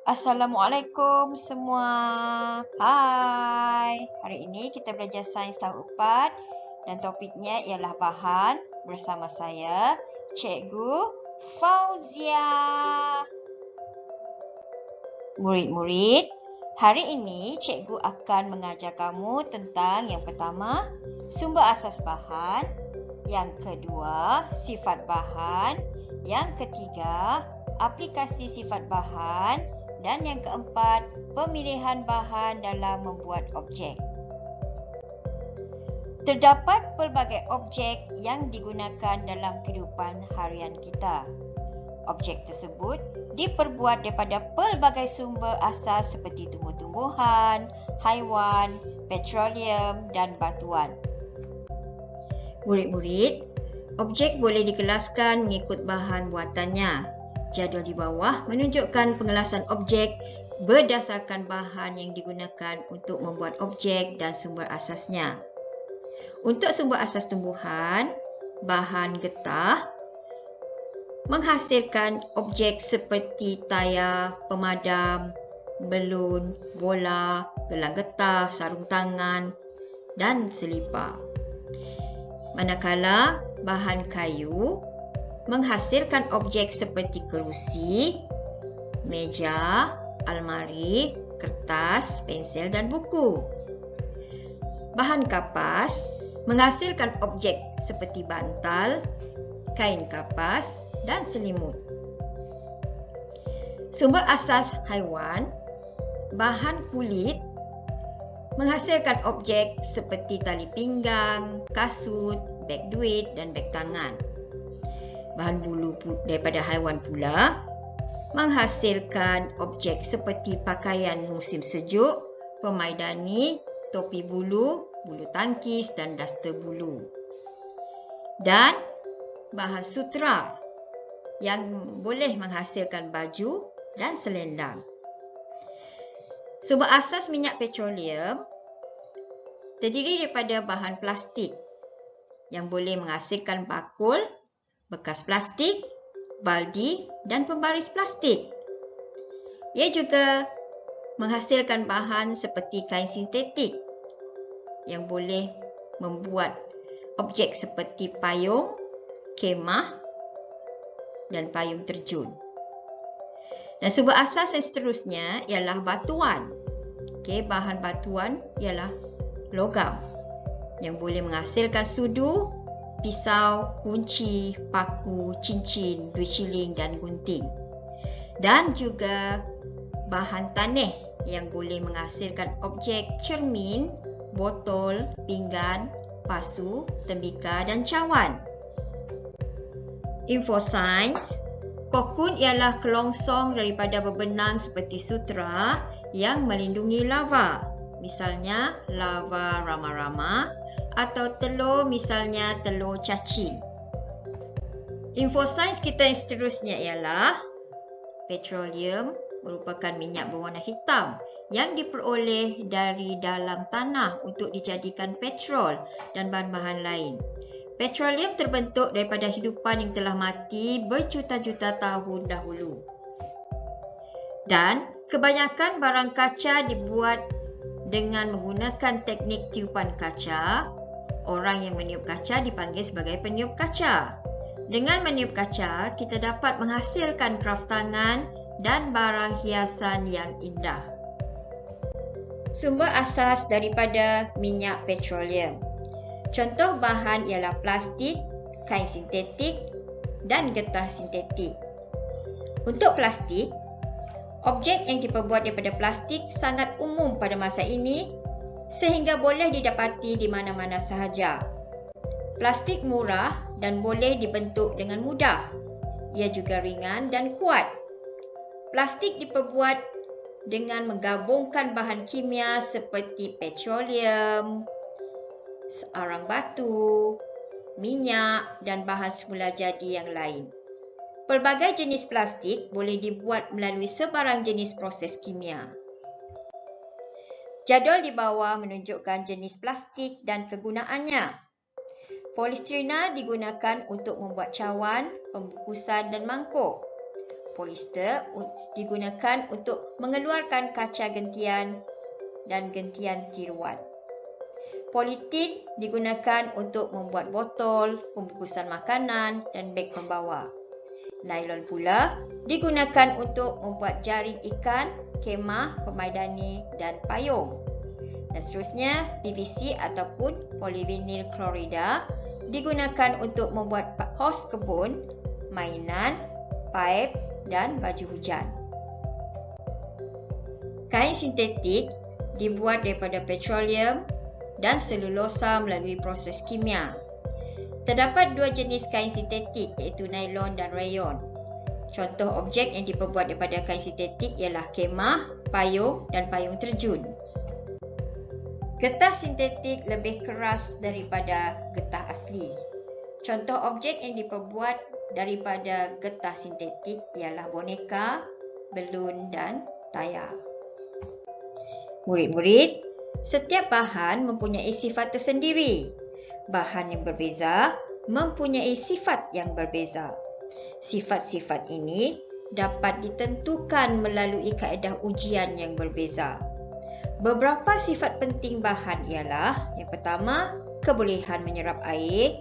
Assalamualaikum semua. Hai. Hari ini kita belajar sains tahap 4 dan topiknya ialah bahan bersama saya, Cikgu Fauzia. Murid-murid, hari ini cikgu akan mengajar kamu tentang yang pertama, sumber asas bahan, yang kedua, sifat bahan, yang ketiga, aplikasi sifat bahan, dan yang keempat, pemilihan bahan dalam membuat objek. Terdapat pelbagai objek yang digunakan dalam kehidupan harian kita. Objek tersebut diperbuat daripada pelbagai sumber asas seperti tumbuh-tumbuhan, haiwan, petroleum dan batuan. Murid-murid, objek boleh dikelaskan mengikut bahan buatannya. Jadual di bawah menunjukkan pengelasan objek berdasarkan bahan yang digunakan untuk membuat objek dan sumber asasnya. Untuk sumber asas tumbuhan, bahan getah menghasilkan objek seperti tayar, pemadam, belun, bola, gelang getah, sarung tangan dan selipar. Manakala bahan kayu menghasilkan objek seperti kerusi, meja, almari, kertas, pensel dan buku. Bahan kapas menghasilkan objek seperti bantal, kain kapas dan selimut. Sumber asas haiwan, bahan kulit menghasilkan objek seperti tali pinggang, kasut, beg duit dan beg tangan. Bahan bulu daripada haiwan pula menghasilkan objek seperti pakaian musim sejuk, pemaidani, topi bulu, bulu tangkis dan daster bulu. Dan bahan sutera yang boleh menghasilkan baju dan selendang. Sumber asas minyak petroleum terdiri daripada bahan plastik yang boleh menghasilkan bakul, bekas plastik, baldi dan pembaris plastik. Ia juga menghasilkan bahan seperti kain sintetik yang boleh membuat objek seperti payung, kemah dan payung terjun. Dan sumber asas yang seterusnya ialah batuan. Bahan batuan ialah logam yang boleh menghasilkan sudu, pisau, kunci, paku, cincin, duit shilling dan gunting. Dan juga bahan tanah yang boleh menghasilkan objek cermin, botol, pinggan, pasu, tembikar dan cawan. Info sains, kokun ialah kelongsong daripada bebenang seperti sutera yang melindungi lava. Misalnya lava rama-rama atau telur misalnya telur cacing. Info sains kita yang seterusnya ialah petroleum merupakan minyak berwarna hitam yang diperoleh dari dalam tanah untuk dijadikan petrol dan bahan-bahan lain. Petroleum terbentuk daripada hidupan yang telah mati berjuta-juta tahun dahulu. Dan kebanyakan barang kaca dibuat dengan menggunakan teknik tiupan kaca. Orang yang meniup kaca dipanggil sebagai peniup kaca. Dengan meniup kaca, kita dapat menghasilkan kraft tangan dan barang hiasan yang indah. Sumber asas daripada minyak petroleum. Contoh bahan ialah plastik, kain sintetik dan getah sintetik. Untuk plastik, objek yang diperbuat daripada plastik sangat umum pada masa ini sehingga boleh didapati di mana-mana sahaja. Plastik murah dan boleh dibentuk dengan mudah. Ia juga ringan dan kuat. Plastik diperbuat dengan menggabungkan bahan kimia seperti petroleum, arang batu, minyak dan bahan semula jadi yang lain. Pelbagai jenis plastik boleh dibuat melalui sebarang jenis proses kimia. Jadual di bawah menunjukkan jenis plastik dan kegunaannya. Polistrina digunakan untuk membuat cawan, pembungkusan dan mangkuk. Polister digunakan untuk mengeluarkan kaca gentian dan gentian tiruan. Politin digunakan untuk membuat botol, pembungkusan makanan dan beg pembawa. Nailon pula digunakan untuk membuat jaring ikan, kemah, pemaidani dan payung. Dan seterusnya, PVC ataupun polyvinyl klorida digunakan untuk membuat hos kebun, mainan, paip dan baju hujan. Kain sintetik dibuat daripada petroleum dan selulosa melalui proses kimia. Terdapat dua jenis kain sintetik iaitu nailon dan rayon. Contoh objek yang diperbuat daripada kain sintetik ialah kemah, payung dan payung terjun. Getah sintetik lebih keras daripada getah asli. Contoh objek yang diperbuat daripada getah sintetik ialah boneka, belun dan tayar. Murid-murid, setiap bahan mempunyai sifat tersendiri. Bahan yang berbeza mempunyai sifat yang berbeza. Sifat-sifat ini dapat ditentukan melalui kaedah ujian yang berbeza. Beberapa sifat penting bahan ialah: yang pertama, kebolehan menyerap air;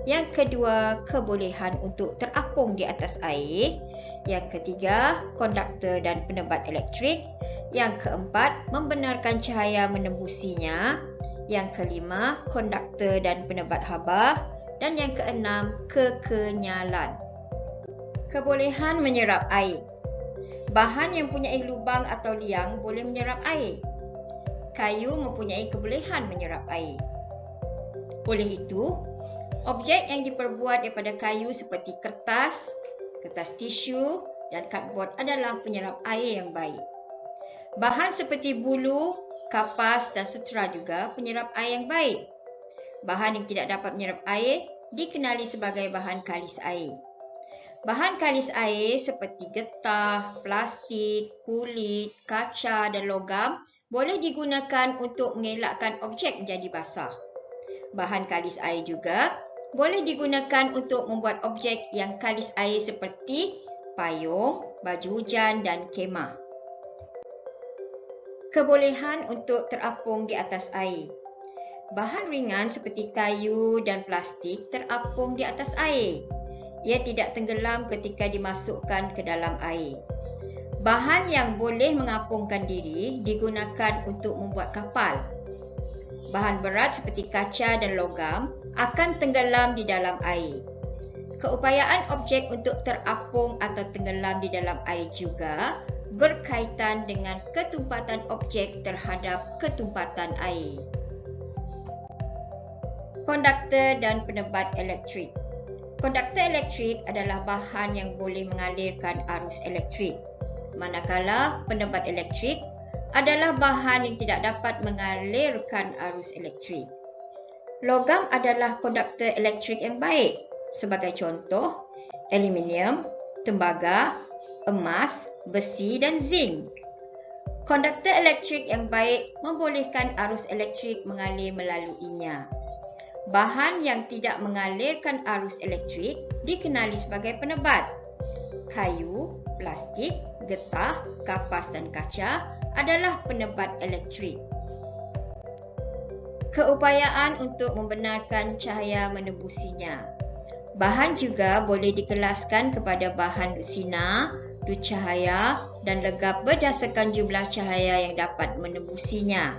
yang kedua, kebolehan untuk terapung di atas air; yang ketiga, konduktor dan penebat elektrik; yang keempat, membenarkan cahaya menembusinya; yang kelima, konduktor dan penebat haba; dan yang keenam, kekenyalan. Kebolehan menyerap air. Bahan yang mempunyai lubang atau liang boleh menyerap air. Kayu mempunyai kebolehan menyerap air. Oleh itu, objek yang diperbuat daripada kayu seperti kertas, kertas tisu dan cardboard adalah penyerap air yang baik. Bahan seperti bulu, kapas dan sutera juga penyerap air yang baik. Bahan yang tidak dapat menyerap air dikenali sebagai bahan kalis air. Bahan kalis air seperti getah, plastik, kulit, kaca dan logam boleh digunakan untuk mengelakkan objek menjadi basah. Bahan kalis air juga boleh digunakan untuk membuat objek yang kalis air seperti payung, baju hujan dan kemah. Kebolehan untuk terapung di atas air. Bahan ringan seperti kayu dan plastik terapung di atas air. Ia tidak tenggelam ketika dimasukkan ke dalam air. Bahan yang boleh mengapungkan diri digunakan untuk membuat kapal. Bahan berat seperti kaca dan logam akan tenggelam di dalam air. Keupayaan objek untuk terapung atau tenggelam di dalam air juga berkaitan dengan ketumpatan objek terhadap ketumpatan air. Konduktor dan penebat elektrik. Konduktor elektrik adalah bahan yang boleh mengalirkan arus elektrik, manakala penebat elektrik adalah bahan yang tidak dapat mengalirkan arus elektrik. Logam adalah konduktor elektrik yang baik. Sebagai contoh, aluminium, tembaga, emas, besi dan zinc. Konduktor elektrik yang baik membolehkan arus elektrik mengalir melaluinya. Bahan yang tidak mengalirkan arus elektrik dikenali sebagai penebat. Kayu, plastik, getah, kapas dan kaca adalah penebat elektrik. Keupayaan untuk membenarkan cahaya menembusinya. Bahan juga boleh dikelaskan kepada bahan dut sinar, dut cahaya dan legap berdasarkan jumlah cahaya yang dapat menembusinya.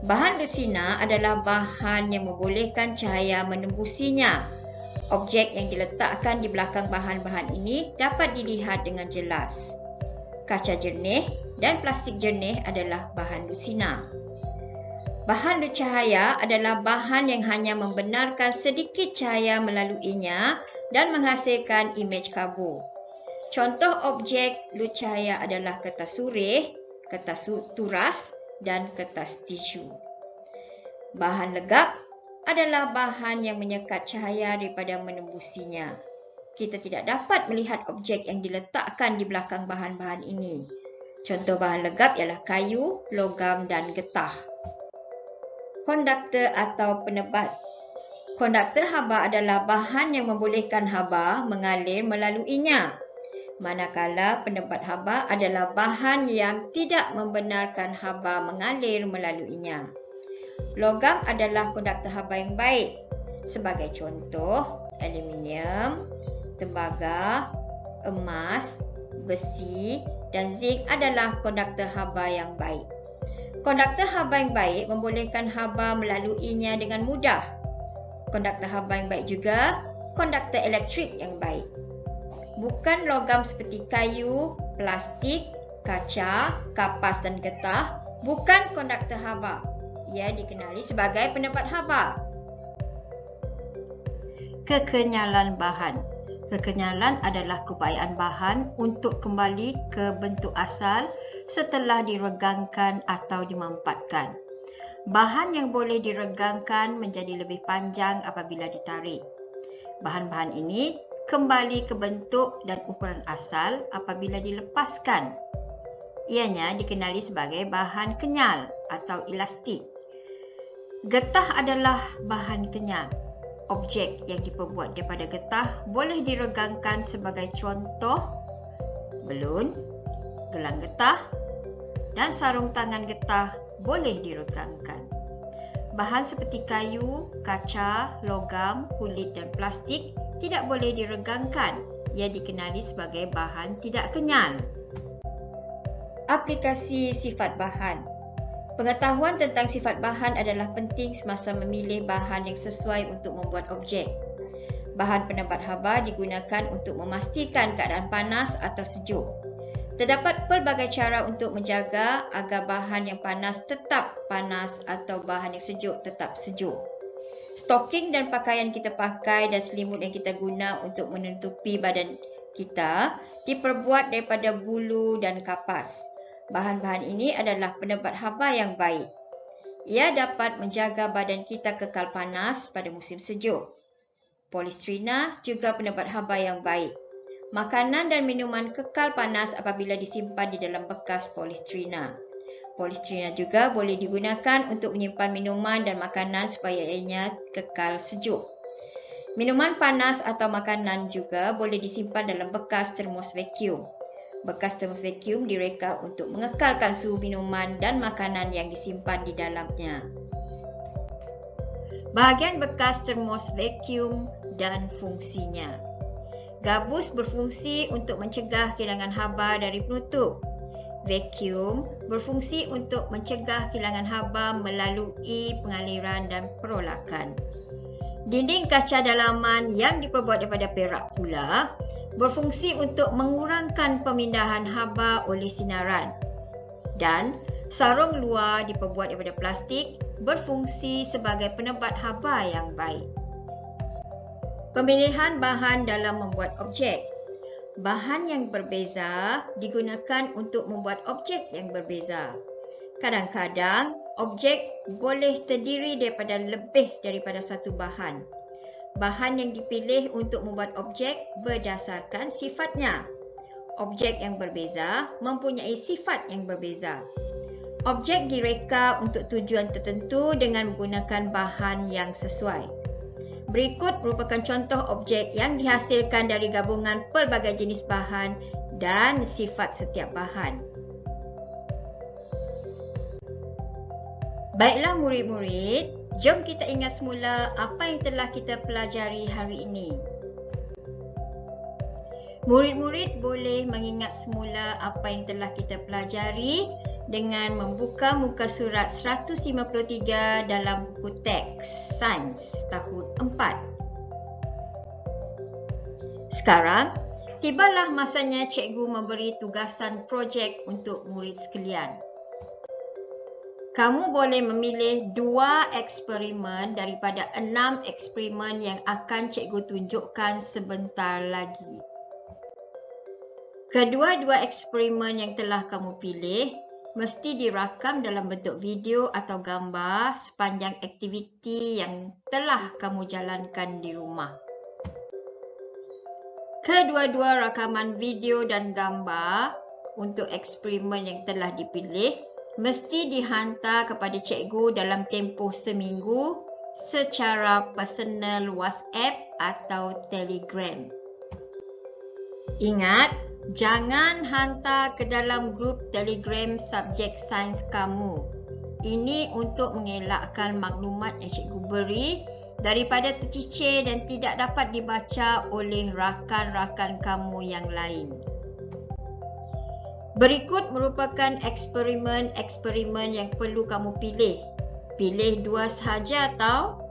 Bahan dut sinar adalah bahan yang membolehkan cahaya menembusinya. Objek yang diletakkan di belakang bahan-bahan ini dapat dilihat dengan jelas. Kaca jernih dan plastik jernih adalah bahan dut sinar. Bahan dut cahaya adalah bahan yang hanya membenarkan sedikit cahaya melaluinya dan menghasilkan imej kabur. Contoh objek dut cahaya adalah kertas surih, kertas turas dan kertas tisu. Bahan legap adalah bahan yang menyekat cahaya daripada menembusinya. Kita tidak dapat melihat objek yang diletakkan di belakang bahan-bahan ini. Contoh bahan legap ialah kayu, logam dan getah. Konduktor atau penebat. Konduktor haba adalah bahan yang membolehkan haba mengalir melaluinya. manakala pendapat haba adalah bahan yang tidak membenarkan haba mengalir melaluinya. Logam adalah konduktor haba yang baik. Sebagai contoh, aluminium, tembaga, emas, besi dan zinc adalah konduktor haba yang baik. Konduktor haba yang baik membolehkan haba melaluinya dengan mudah. Konduktor haba yang baik juga konduktor elektrik yang baik. Bukan logam seperti kayu, plastik, kaca, kapas dan getah bukan konduktor haba. Ia dikenali sebagai pendapat haba. Kekenyalan bahan. Kekenyalan adalah keupayaan bahan untuk kembali ke bentuk asal setelah diregangkan atau dimampatkan. Bahan yang boleh diregangkan menjadi lebih panjang apabila ditarik. Bahan-bahan ini kembali ke bentuk dan ukuran asal apabila dilepaskan. Ianya dikenali sebagai bahan kenyal atau elastik. Getah adalah bahan kenyal. Objek yang diperbuat daripada getah boleh diregangkan sebagai contoh belun, gelang getah dan sarung tangan getah boleh diregangkan. Bahan seperti kayu, kaca, logam, kulit dan plastik tidak boleh diregangkan. Ia dikenali sebagai bahan tidak kenyal. Aplikasi sifat bahan. Pengetahuan tentang sifat bahan adalah penting semasa memilih bahan yang sesuai untuk membuat objek. Bahan pendapat haba digunakan untuk memastikan keadaan panas atau sejuk. Terdapat pelbagai cara untuk menjaga agar bahan yang panas tetap panas atau bahan yang sejuk tetap sejuk. Stoking dan pakaian kita pakai dan selimut yang kita guna untuk menutupi badan kita diperbuat daripada bulu dan kapas. Bahan-bahan ini adalah pendapat haba yang baik. Ia dapat menjaga badan kita kekal panas pada musim sejuk. Polistrina juga pendapat haba yang baik. Makanan dan minuman kekal panas apabila disimpan di dalam bekas polistrina. Polistrina juga boleh digunakan untuk menyimpan minuman dan makanan supaya ianya kekal sejuk. Minuman panas atau makanan juga boleh disimpan dalam bekas termos vacuum. Bekas termos vacuum direka untuk mengekalkan suhu minuman dan makanan yang disimpan di dalamnya. Bahagian bekas termos vacuum dan fungsinya. Gabus berfungsi untuk mencegah kehilangan haba dari penutup. Vacuum berfungsi untuk mencegah kehilangan haba melalui pengaliran dan perolakan. Dinding kaca dalaman yang diperbuat daripada perak pula berfungsi untuk mengurangkan pemindahan haba oleh sinaran. Dan sarung luar diperbuat daripada plastik berfungsi sebagai penebat haba yang baik. Pemilihan bahan dalam membuat objek. Bahan yang berbeza digunakan untuk membuat objek yang berbeza. Kadang-kadang, objek boleh terdiri daripada lebih daripada satu bahan. Bahan yang dipilih untuk membuat objek berdasarkan sifatnya. Objek yang berbeza mempunyai sifat yang berbeza. Objek direka untuk tujuan tertentu dengan menggunakan bahan yang sesuai. Berikut merupakan contoh objek yang dihasilkan dari gabungan pelbagai jenis bahan dan sifat setiap bahan. Baiklah murid-murid, jom kita ingat semula apa yang telah kita pelajari hari ini. Murid-murid boleh mengingat semula apa yang telah kita pelajari dengan membuka muka surat 153 dalam buku teks Sains tahun 4. Sekarang, tibalah masanya cikgu memberi tugasan projek untuk murid sekalian. Kamu boleh memilih 2 eksperimen daripada 6 eksperimen yang akan cikgu tunjukkan sebentar lagi. Kedua-dua eksperimen yang telah kamu pilih mesti dirakam dalam bentuk video atau gambar sepanjang aktiviti yang telah kamu jalankan di rumah. Kedua-dua rakaman video dan gambar untuk eksperimen yang telah dipilih mesti dihantar kepada cikgu dalam tempoh seminggu secara personal WhatsApp atau Telegram. Ingat, Jangan hantar ke dalam grup Telegram subjek sains kamu. Ini untuk mengelakkan maklumat yang cikgu beri daripada tercicir dan tidak dapat dibaca oleh rakan-rakan kamu yang lain. Berikut merupakan eksperimen yang perlu kamu pilih. Pilih 2 sahaja atau?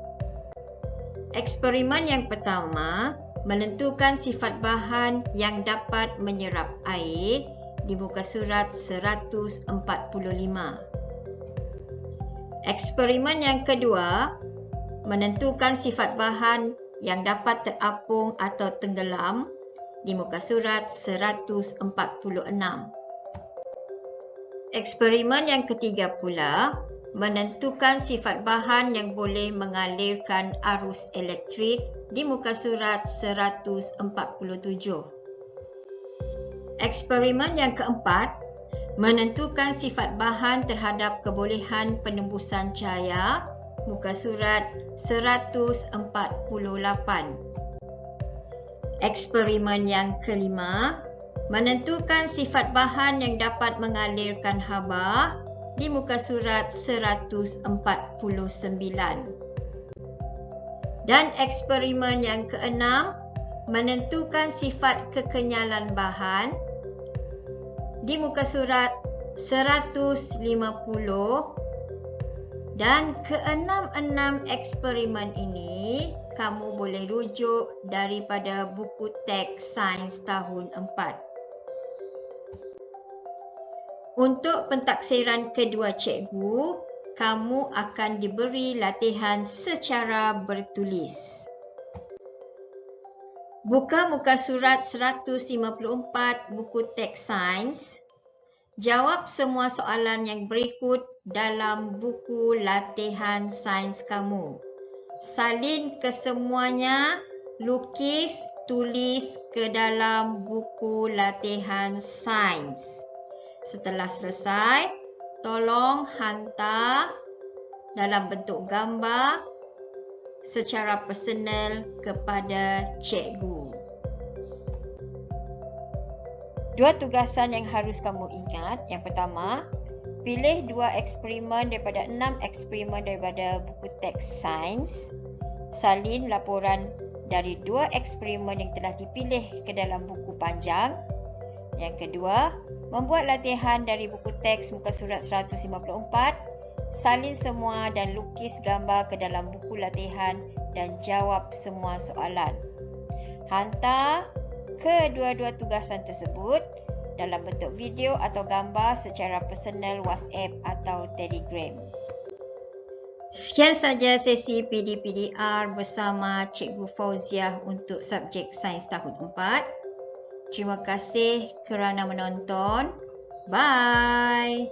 Eksperimen yang pertama, menentukan sifat bahan yang dapat menyerap air di muka surat 145. Eksperimen yang kedua, menentukan sifat bahan yang dapat terapung atau tenggelam di muka surat 146. Eksperimen yang ketiga pula, menentukan sifat bahan yang boleh mengalirkan arus elektrik di muka surat 147. Eksperimen yang keempat, menentukan sifat bahan terhadap kebolehan penembusan cahaya, muka surat 148. Eksperimen yang kelima, menentukan sifat bahan yang dapat mengalirkan haba di muka surat 149. Dan eksperimen yang keenam, menentukan sifat kekenyalan bahan di muka surat 150. Dan keenam-enam eksperimen ini kamu boleh rujuk daripada buku teks sains tahun 4. Untuk pentaksiran kedua cikgu, kamu akan diberi latihan secara bertulis. Buka muka surat 154 buku teks sains. Jawab semua soalan yang berikut dalam buku latihan sains kamu. Salin kesemuanya, lukis, tulis ke dalam buku latihan sains. Setelah selesai, tolong hantar dalam bentuk gambar secara personal kepada cikgu. 2 tugasan yang harus kamu ingat. Yang pertama, pilih 2 eksperimen daripada 6 eksperimen daripada buku teks sains. Salin laporan dari 2 eksperimen yang telah dipilih ke dalam buku panjang. Yang kedua, membuat latihan dari buku teks muka surat 154. Salin semua dan lukis gambar ke dalam buku latihan dan jawab semua soalan. Hantar kedua-dua tugasan tersebut dalam bentuk video atau gambar secara personal WhatsApp atau Telegram. Sekian saja sesi PDPDR bersama Cikgu Fauziah untuk subjek sains tahun 4. Terima kasih kerana menonton. Bye.